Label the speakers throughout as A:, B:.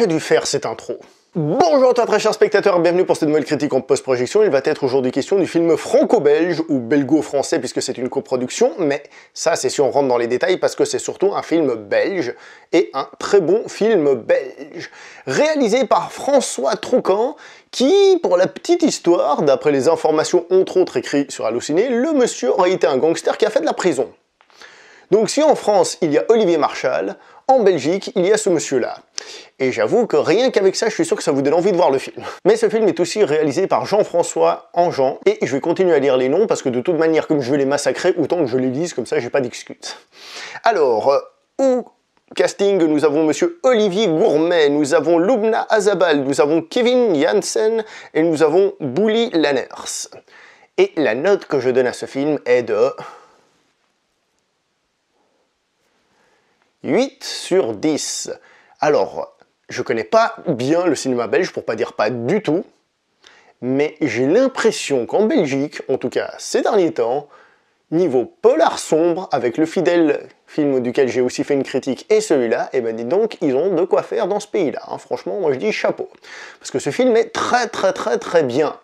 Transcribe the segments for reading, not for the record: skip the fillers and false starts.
A: a dû faire cette intro? Bonjour à toi très cher spectateur, bienvenue pour cette nouvelle critique en post-projection. Il va être aujourd'hui question du film franco-belge ou belgo-français puisque c'est une coproduction, mais ça c'est si on rentre dans les détails parce que c'est surtout un film belge et un très bon film belge. Réalisé par François Troucan qui, pour la petite histoire, d'après les informations entre autres écrites sur Allociné, le monsieur aurait été un gangster qui a fait de la prison. Donc si en France il y a Olivier Marchal, en Belgique il y a ce monsieur-là. Et j'avoue que rien qu'avec ça, je suis sûr que ça vous donne envie de voir le film. Mais ce film est aussi réalisé par Jean-François Anjan, et je vais continuer à lire les noms, parce que de toute manière, comme je vais les massacrer, autant que je les lise, comme ça j'ai pas d'excuses. Alors, au casting, nous avons monsieur Olivier Gourmet, nous avons Lubna Azabal, nous avons Kevin Janssen, et nous avons Bouli Lanners. Et la note que je donne à ce film est de 8 sur 10. Alors, je connais pas bien le cinéma belge, pour pas dire pas du tout, mais j'ai l'impression qu'en Belgique, en tout cas ces derniers temps, niveau polar sombre, avec le fidèle film duquel j'ai aussi fait une critique et celui-là, et ben dis donc, ils ont de quoi faire dans ce pays-là. Hein. Franchement, moi je dis chapeau. Parce que ce film est très bien.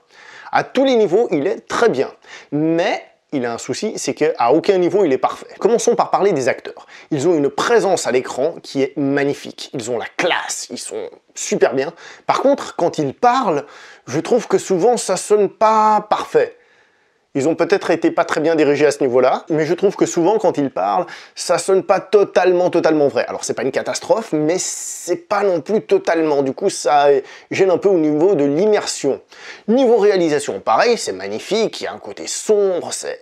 A: À tous les niveaux, il est très bien. Mais il a un souci, c'est qu'à aucun niveau il est parfait. Commençons par parler des acteurs. Ils ont une présence à l'écran qui est magnifique. Ils ont la classe, ils sont super bien. Par contre, quand ils parlent, je trouve que souvent ça sonne pas parfait. Ils ont peut-être été pas très bien dirigés à ce niveau-là, mais je trouve que souvent quand ils parlent, ça sonne pas totalement vrai. Alors c'est pas une catastrophe, mais c'est pas non plus totalement. Du coup, ça gêne un peu au niveau de l'immersion. Niveau réalisation, pareil, c'est magnifique, il y a un côté sombre, c'est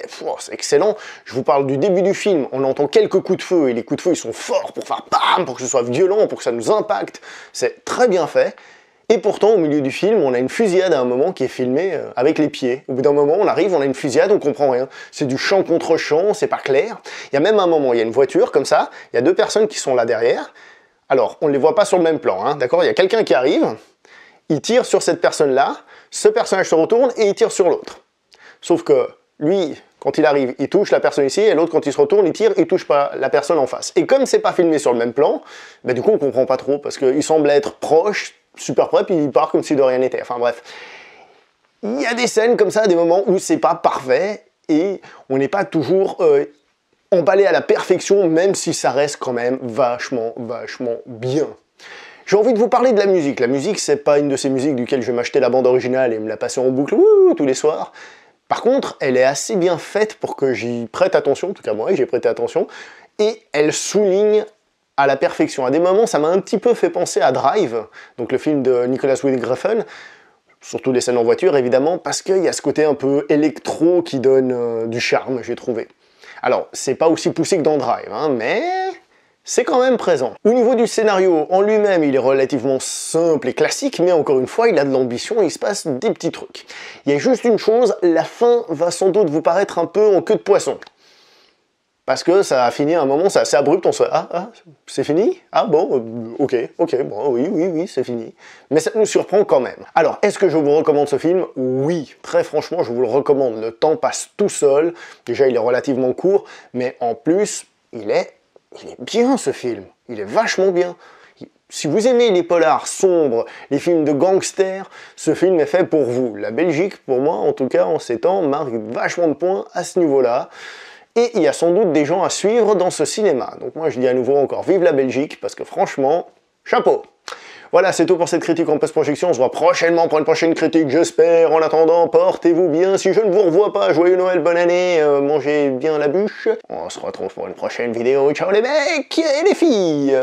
A: excellent. Je vous parle du début du film, on entend quelques coups de feu, et les coups de feu ils sont forts pour faire bam, pour que ce soit violent, pour que ça nous impacte. C'est très bien fait. Et pourtant, au milieu du film, on a une fusillade à un moment qui est filmée avec les pieds. Au bout d'un moment, on arrive, on a une fusillade, on comprend rien. C'est du chant contre chant, c'est pas clair. Il y a même un moment, il y a une voiture comme ça, il y a deux personnes qui sont là derrière. Alors, on ne les voit pas sur le même plan, hein, d'accord? Il y a quelqu'un qui arrive, il tire sur cette personne-là, ce personnage se retourne et il tire sur l'autre. Sauf que lui, quand il arrive, il touche la personne ici, et l'autre, quand il se retourne, il tire, il touche pas la personne en face. Et comme c'est pas filmé sur le même plan, bah, du coup, on comprend pas trop, parce qu'il semble être proche, super près, puis il part comme si de rien n'était. Enfin bref, il y a des scènes comme ça, des moments où c'est pas parfait, et on n'est pas toujours emballé à la perfection, même si ça reste quand même vachement bien. J'ai envie de vous parler de la musique. La musique, c'est pas une de ces musiques duquel je vais m'acheter la bande originale et me la passer en boucle tous les soirs. Par contre, elle est assez bien faite pour que j'y prête attention, en tout cas moi, j'ai prêté attention, et elle souligne à la perfection. À des moments, ça m'a un petit peu fait penser à Drive, donc le film de Nicolas Winding Refn, surtout les scènes en voiture, évidemment, parce qu'il y a ce côté un peu électro qui donne du charme, j'ai trouvé. Alors, c'est pas aussi poussé que dans Drive, hein, mais c'est quand même présent. Au niveau du scénario, en lui-même, il est relativement simple et classique, mais encore une fois, il a de l'ambition et il se passe des petits trucs. Il y a juste une chose, la fin va sans doute vous paraître un peu en queue de poisson. Parce que ça a fini à un moment, c'est assez abrupt, on se dit « Ah, c'est fini? Ah bon, ok, bon, oui, c'est fini. » Mais ça nous surprend quand même. Alors, est-ce que je vous recommande ce film? Oui, très franchement, je vous le recommande. Le temps passe tout seul. Déjà, il est relativement court, mais en plus, il est bien ce film. Il est vachement bien. Si vous aimez les polars sombres, les films de gangsters, ce film est fait pour vous. La Belgique, pour moi, en tout cas, en ces temps, marque vachement de points à ce niveau-là. Et il y a sans doute des gens à suivre dans ce cinéma. Donc moi je dis à nouveau encore vive la Belgique, parce que franchement, chapeau! Voilà, c'est tout pour cette critique en post-projection. On se voit prochainement pour une prochaine critique, j'espère. En attendant, portez-vous bien. Si je ne vous revois pas, joyeux Noël, bonne année, mangez bien la bûche. On se retrouve pour une prochaine vidéo. Ciao les mecs et les filles!